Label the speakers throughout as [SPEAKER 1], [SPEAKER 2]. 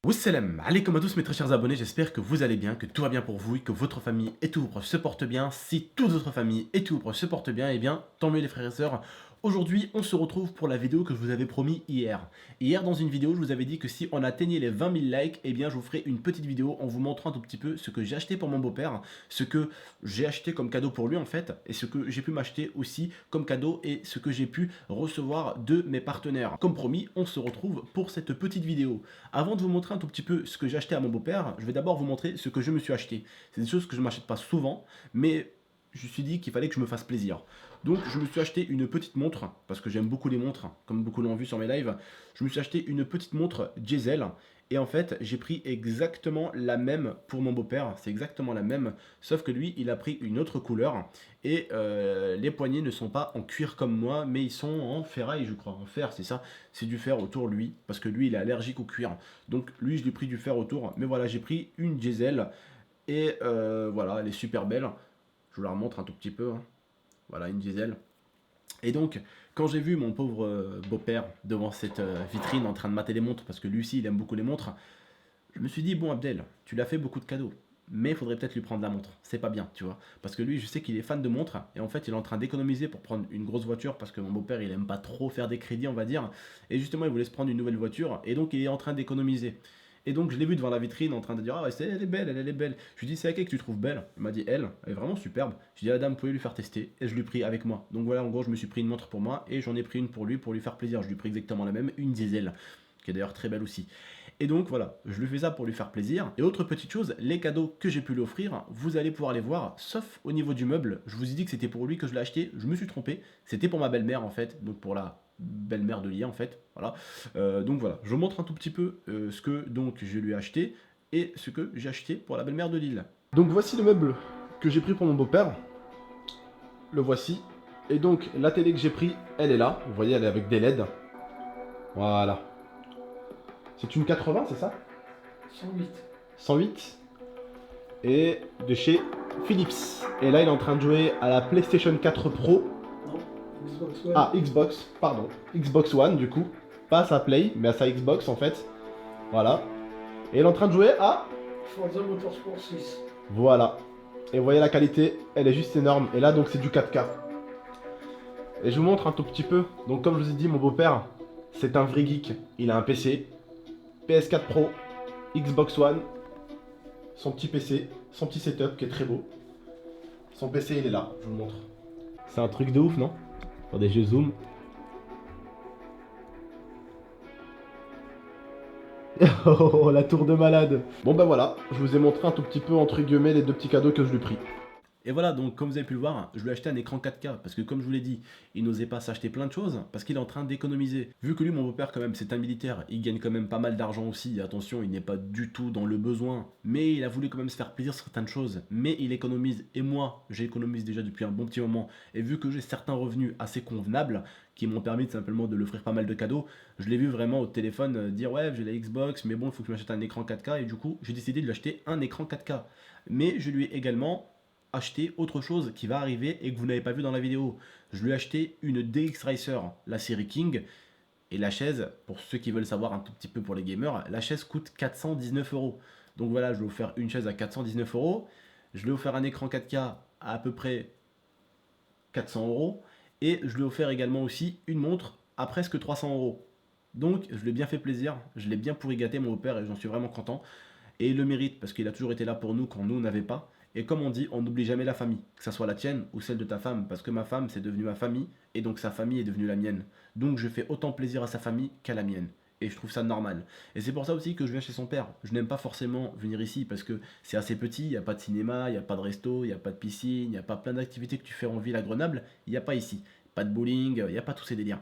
[SPEAKER 1] Wassalam, alaikum à tous mes très chers abonnés, j'espère que vous allez bien, que tout va bien pour vous et que votre famille et tous vos proches se portent bien. Si toute votre famille et tous vos proches se portent bien, eh bien tant mieux les frères et sœurs. Aujourd'hui on se retrouve pour la vidéo que je vous avais promis hier. Hier dans une vidéo je vous avais dit que si on atteignait les 20 000 likes, eh bien je vous ferai une petite vidéo en vous montrant un tout petit peu ce que j'ai acheté pour mon beau-père, ce que j'ai acheté comme cadeau pour lui en fait, et ce que j'ai pu m'acheter aussi comme cadeau et ce que j'ai pu recevoir de mes partenaires. Comme promis, on se retrouve pour cette petite vidéo. Avant de vous montrer un tout petit peu ce que j'ai acheté à mon beau-père, je vais d'abord vous montrer ce que je me suis acheté. C'est des choses que je ne m'achète pas souvent, mais je me suis dit qu'il fallait que je me fasse plaisir. Donc je me suis acheté une petite montre, parce que j'aime beaucoup les montres, comme beaucoup l'ont vu sur mes lives. Je me suis acheté une petite montre Diesel, et en fait j'ai pris exactement la même pour mon beau-père, c'est exactement la même, sauf que lui il a pris une autre couleur, et les poignets ne sont pas en cuir comme moi, mais ils sont en ferraille je crois, en fer c'est ça, c'est du fer autour lui, parce que lui il est allergique au cuir. Donc lui je lui ai pris du fer autour, mais voilà j'ai pris une Diesel, et voilà elle est super belle, je vous la remontre un tout petit peu, hein. Voilà une Diesel. Et donc, quand j'ai vu mon pauvre beau-père devant cette vitrine en train de mater les montres, parce que lui aussi il aime beaucoup les montres, je me suis dit, bon Abdel, tu l'as fait beaucoup de cadeaux, mais il faudrait peut-être lui prendre la montre. C'est pas bien, tu vois. Parce que lui, je sais qu'il est fan de montres, et en fait, il est en train d'économiser pour prendre une grosse voiture, parce que mon beau-père, il aime pas trop faire des crédits, on va dire. Et justement, il voulait se prendre une nouvelle voiture, et donc il est en train d'économiser. Et donc, je l'ai vu devant la vitrine en train de dire, ah ouais, elle est belle, elle est belle. Je lui ai dit, c'est laquelle que tu trouves belle? Il m'a dit, elle est vraiment superbe. Je lui ai dit, ah, dame, vous pouvez lui faire tester, et je lui ai pris avec moi. Donc voilà, en gros, je me suis pris une montre pour moi, et j'en ai pris une pour lui faire plaisir. Je lui ai pris exactement la même, une diesel, qui est d'ailleurs très belle aussi. Et donc voilà, je lui fais ça pour lui faire plaisir. Et autre petite chose, les cadeaux que j'ai pu lui offrir, vous allez pouvoir les voir, sauf au niveau du meuble. Je vous ai dit que c'était pour lui que je l'ai acheté, je me suis trompé. C'était pour ma belle-mère en fait, donc pour la belle-mère de Lia en fait. Voilà. Donc voilà, je vous montre un tout petit peu ce que donc je lui ai acheté et ce que j'ai acheté pour la belle-mère de Lille. Donc voici le meuble que j'ai pris pour mon beau-père. Le voici. Et donc la télé que j'ai pris, elle est là. Vous voyez, elle est avec des LED. Voilà. C'est une 80, c'est ça?
[SPEAKER 2] 108.
[SPEAKER 1] 108 et de chez Philips. Et là, il est en train de jouer à la PlayStation 4 Pro.
[SPEAKER 2] Non, Xbox One.
[SPEAKER 1] Ah, Xbox, pardon. Xbox One, du coup. Pas à sa Play, mais à sa Xbox, en fait. Voilà. Et il est en train de jouer à...
[SPEAKER 2] Forza Motorsport 6.
[SPEAKER 1] Voilà. Et vous voyez la qualité, elle est juste énorme. Et là, donc, c'est du 4K. Et je vous montre un tout petit peu. Donc, comme je vous ai dit, mon beau-père, c'est un vrai geek. Il a un PC, PS4 Pro, Xbox One, son petit PC, son petit setup qui est très beau. Son PC il est là, je vous le montre. C'est un truc de ouf, non? Attendez, je zoom. Oh, la tour de malade. Bon bah voilà, je vous ai montré un tout petit peu entre guillemets les deux petits cadeaux que je lui ai pris. Et voilà, donc comme vous avez pu le voir, je lui ai acheté un écran 4K parce que comme je vous l'ai dit, il n'osait pas s'acheter plein de choses parce qu'il est en train d'économiser. Vu que lui, mon beau-père quand même, c'est un militaire, il gagne quand même pas mal d'argent aussi, attention, il n'est pas du tout dans le besoin, mais il a voulu quand même se faire plaisir sur certaines choses, mais il économise, et moi, j'économise déjà depuis un bon petit moment, et vu que j'ai certains revenus assez convenables, qui m'ont permis de simplement de lui offrir pas mal de cadeaux, je l'ai vu vraiment au téléphone dire ouais j'ai la Xbox, mais bon il faut que je m'achète un écran 4K, et du coup j'ai décidé de lui acheter un écran 4K. Mais je lui ai également acheter autre chose qui va arriver et que vous n'avez pas vu dans la vidéo. Je lui ai acheté une DX Racer, la série King, et la chaise, pour ceux qui veulent savoir un tout petit peu pour les gamers, la chaise coûte 419 euros. Donc voilà, je lui ai offert une chaise à 419 euros, je lui ai offert un écran 4K à peu près 400 euros, et je lui ai offert également aussi une montre à presque 300 euros. Donc je lui ai bien fait plaisir, je l'ai bien pourri gâté mon beau-père et j'en suis vraiment content. Et il le mérite parce qu'il a toujours été là pour nous quand nous n'avions pas. Et comme on dit, on n'oublie jamais la famille, que ça soit la tienne ou celle de ta femme, parce que ma femme c'est devenu ma famille et donc sa famille est devenue la mienne. Donc je fais autant plaisir à sa famille qu'à la mienne. Et je trouve ça normal. Et c'est pour ça aussi que je viens chez son père. Je n'aime pas forcément venir ici parce que c'est assez petit, il n'y a pas de cinéma, il n'y a pas de resto, il n'y a pas de piscine, il n'y a pas plein d'activités que tu fais en ville à Grenoble, il n'y a pas ici. Pas de bowling, il n'y a pas tous ces délires.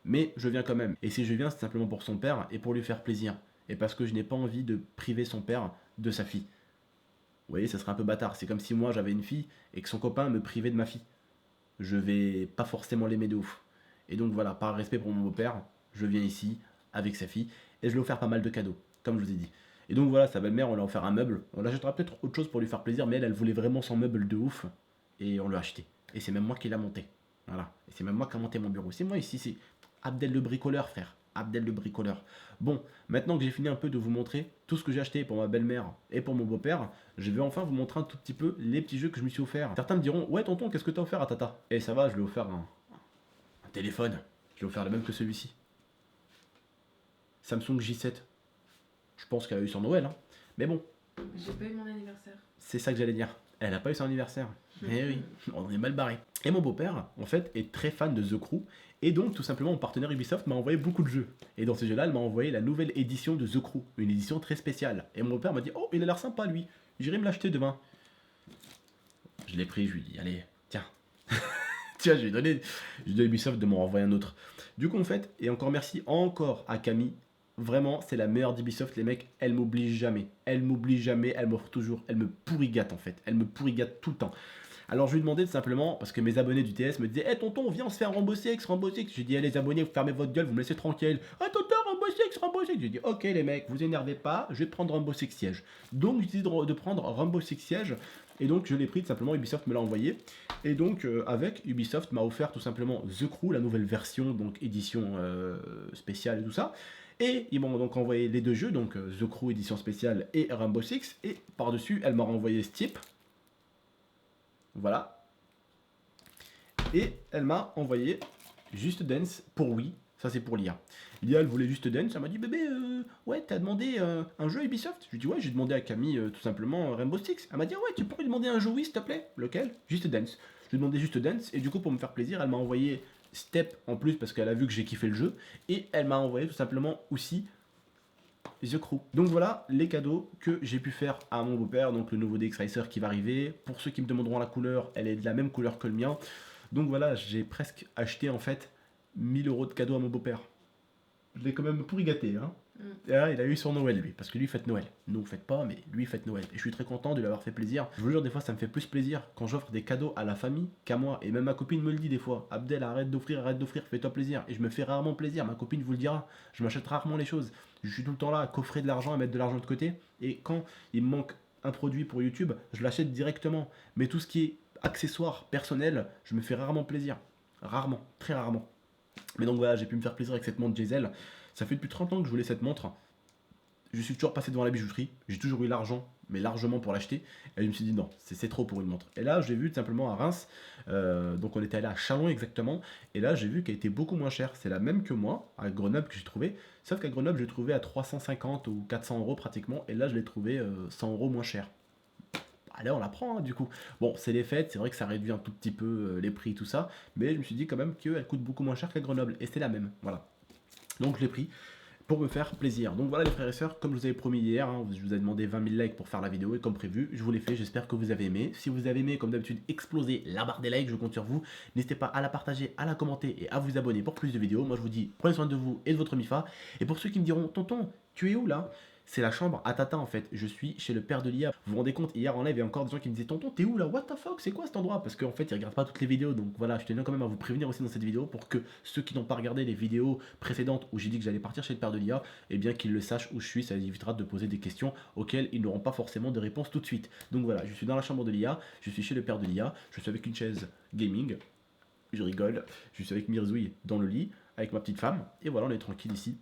[SPEAKER 1] Mais je viens quand même. Et si je viens, c'est simplement pour son père et pour lui faire plaisir. Et parce que je n'ai pas envie de priver son père de sa fille. Vous voyez, ça serait un peu bâtard. C'est comme si moi j'avais une fille et que son copain me privait de ma fille. Je vais pas forcément l'aimer de ouf. Et donc voilà, par respect pour mon beau-père, je viens ici avec sa fille et je lui ai offert pas mal de cadeaux, comme je vous ai dit. Et donc voilà, sa belle-mère, on lui a offert un meuble. On l'achètera peut-être autre chose pour lui faire plaisir, mais elle voulait vraiment son meuble de ouf et on l'a acheté. Et c'est même moi qui l'ai monté. Voilà. Et c'est même moi qui ai monté mon bureau. C'est moi ici, c'est Abdel le bricoleur, frère. Abdel le bricoleur. Bon, maintenant que j'ai fini un peu de vous montrer tout ce que j'ai acheté pour ma belle-mère et pour mon beau-père, je vais enfin vous montrer un tout petit peu les petits jeux que je me suis offert. Certains me diront, ouais tonton, qu'est-ce que t'as offert à Tata? Et ça va, je lui ai offert un téléphone. Je lui ai offert le même que celui-ci. Samsung J7. Je pense qu'elle a eu son Noël, hein. Mais bon,
[SPEAKER 3] J'ai pas eu mon anniversaire.
[SPEAKER 1] c'est ça que j'allais dire. Elle a pas eu son anniversaire. Eh oui, on est mal barré. Et mon beau-père, en fait, est très fan de The Crew. Et donc, tout simplement, mon partenaire Ubisoft m'a envoyé beaucoup de jeux. Et dans ces jeux-là, elle m'a envoyé la nouvelle édition de The Crew. Une édition très spéciale. Et mon beau-père m'a dit, oh, il a l'air sympa, lui. J'irai me l'acheter demain. Je l'ai pris, je lui ai dit, allez, tiens. Tiens, je lui ai donné Ubisoft de m'en renvoyer un autre. Du coup, en fait, et encore merci encore à Camille. Vraiment, c'est la meilleure d'Ubisoft, les mecs. Elle m'oblige jamais. Elle m'oblige jamais. Elle m'offre toujours. Elle me pourrigate, en fait. Elle me pourrigate tout le temps. Alors je lui demandais tout simplement, parce que mes abonnés du TS me disaient, tonton, viens, on se fait un Rainbow Six, Rainbow Six. J'ai dit, les abonnés, vous fermez votre gueule, vous me laissez tranquille. Ah, tonton, Rainbow Six, Rainbow Six. J'ai dit, ok, les mecs, vous énervez pas, je vais prendre Rainbow Six Siege. Donc j'ai décidé de prendre Rainbow Six Siege. Et donc je l'ai pris tout simplement, Ubisoft me l'a envoyé. Et donc avec Ubisoft m'a offert tout simplement The Crew, la nouvelle version, donc édition spéciale et tout ça. Et ils m'ont donc envoyé les deux jeux, donc The Crew édition spéciale et Rainbow Six. Et par-dessus, elle m'a renvoyé Steep. Voilà. Et elle m'a envoyé Just Dance pour Wii. Ça, c'est pour l'IA. L'IA, elle voulait Just Dance. Elle m'a dit, bébé, ouais, t'as demandé un jeu Ubisoft? Je lui ai dit, ouais, j'ai demandé à Camille tout simplement Rainbow Six. Elle m'a dit, ouais, tu pourrais lui demander un jeu Wii, s'il te plaît? Lequel? Just Dance. Je lui ai demandé Just Dance. Et du coup, pour me faire plaisir, elle m'a envoyé Step en plus parce qu'elle a vu que j'ai kiffé le jeu. Et elle m'a envoyé tout simplement aussi The Crew. Donc voilà les cadeaux que j'ai pu faire à mon beau-père. Donc le nouveau DX Racer qui va arriver. Pour ceux qui me demanderont la couleur, elle est de la même couleur que le mien. Donc voilà, j'ai presque acheté en fait 1000 € de cadeaux à mon beau-père. Je l'ai quand même pourri gâté, hein. Et là, il a eu son Noël lui, parce que lui fête Noël. Nous faites pas, mais lui fête Noël. Et je suis très content de lui avoir fait plaisir. Je vous jure, des fois ça me fait plus plaisir quand j'offre des cadeaux à la famille qu'à moi. Et même ma copine me le dit des fois. Abdel, arrête d'offrir, fais-toi plaisir. Et je me fais rarement plaisir, ma copine vous le dira. Je m'achète rarement les choses. Je suis tout le temps là à coffrer de l'argent, à mettre de l'argent de côté. Et quand il me manque un produit pour YouTube, je l'achète directement. Mais tout ce qui est accessoires personnels, je me fais rarement plaisir. Rarement, très rarement. Mais donc voilà, j'ai pu me faire plaisir avec cette montre Giselle. Ça fait depuis 30 ans que je voulais cette montre. Je suis toujours passé devant la bijouterie. J'ai toujours eu l'argent, mais largement pour l'acheter. Et je me suis dit non, c'est trop pour une montre. Et là, j'ai vu tout simplement à Reims. Donc on était allé à Chalon exactement. Et là, j'ai vu qu'elle était beaucoup moins chère. C'est la même que moi, à Grenoble, que j'ai trouvé. Sauf qu'à Grenoble, je l'ai trouvé à 350 ou 400 € pratiquement. Et là, je l'ai trouvé 100 € moins cher. Allez, on la prend, hein, du coup. Bon, c'est les fêtes, c'est vrai que ça réduit un tout petit peu les prix, tout ça. Mais je me suis dit quand même qu'elle coûte beaucoup moins cher qu'à Grenoble. Et c'est la même, voilà. Donc je l'ai pris pour me faire plaisir. Donc voilà les frères et sœurs, comme je vous avais promis hier, hein, je vous ai demandé 20 000 likes pour faire la vidéo. Et comme prévu, je vous l'ai fait, j'espère que vous avez aimé. Si vous avez aimé, comme d'habitude, explosez la barre des likes, je compte sur vous. N'hésitez pas à la partager, à la commenter et à vous abonner pour plus de vidéos. Moi je vous dis, prenez soin de vous et de votre MIFA. Et pour ceux qui me diront, tonton, tu es où là? C'est la chambre à Tata en fait, je suis chez le père de l'IA. Vous vous rendez compte, hier en live, il y a encore des gens qui me disaient tonton, t'es où là? What the fuck, c'est quoi cet endroit? Parce qu'en fait, ils regardent pas toutes les vidéos, donc voilà, je tenais quand même à vous prévenir aussi dans cette vidéo pour que ceux qui n'ont pas regardé les vidéos précédentes où j'ai dit que j'allais partir chez le père de l'IA, eh bien qu'ils le sachent où je suis, ça les évitera de poser des questions auxquelles ils n'auront pas forcément de réponse tout de suite. Donc voilà, je suis dans la chambre de l'IA, je suis chez le père de l'IA, je suis avec une chaise gaming, je rigole, je suis avec Mirzouille dans le lit, avec ma petite femme, et voilà, on est tranquille ici.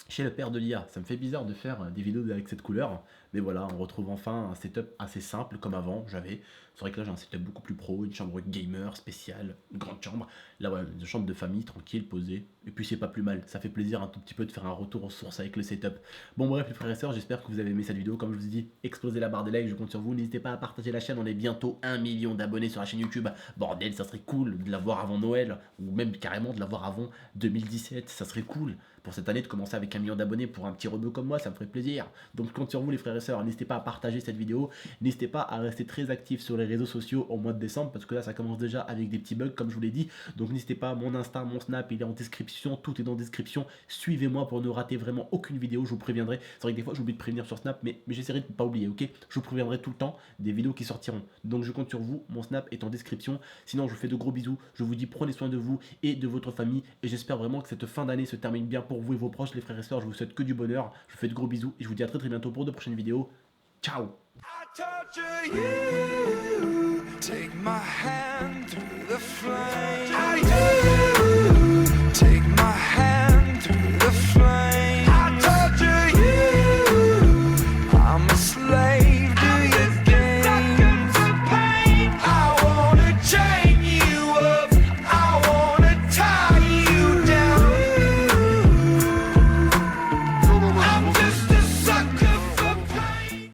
[SPEAKER 1] Chez le père de l'IA, ça me fait bizarre de faire des vidéos avec cette couleur, mais voilà, on retrouve enfin un setup assez simple comme avant, c'est vrai que là j'ai un setup beaucoup plus pro, une chambre gamer spéciale, une grande chambre, là voilà, une chambre de famille, tranquille, posée, et puis c'est pas plus mal, ça fait plaisir un tout petit peu de faire un retour aux sources avec le setup. Bon bref les frères et sœurs, j'espère que vous avez aimé cette vidéo, comme je vous ai dit, explosez la barre des likes, je compte sur vous, n'hésitez pas à partager la chaîne, on est bientôt 1 million d'abonnés sur la chaîne YouTube, bordel, ça serait cool de l'avoir avant Noël, ou même carrément de l'avoir avant 2017, ça serait cool. Pour cette année de commencer avec 1 million d'abonnés pour un petit rebeu comme moi, ça me ferait plaisir. Donc je compte sur vous les frères et sœurs, n'hésitez pas à partager cette vidéo, n'hésitez pas à rester très actifs sur les réseaux sociaux au mois de décembre parce que là ça commence déjà avec des petits bugs comme je vous l'ai dit. Donc n'hésitez pas, mon Insta, mon Snap, il est en description, tout est dans la description. Suivez-moi pour ne rater vraiment aucune vidéo, je vous préviendrai. C'est vrai que des fois j'oublie de prévenir sur Snap, mais j'essaierai de ne pas oublier, ok? Je vous préviendrai tout le temps des vidéos qui sortiront. Donc je compte sur vous, mon Snap est en description. Sinon je vous fais de gros bisous, je vous dis prenez soin de vous et de votre famille et j'espère vraiment que cette fin d'année se termine bien pour vous et vos proches les frères et sœurs, je vous souhaite que du bonheur, je vous fais de gros bisous et je vous dis à très bientôt pour de prochaines vidéos. Ciao. I torture you, take my hand through the flame.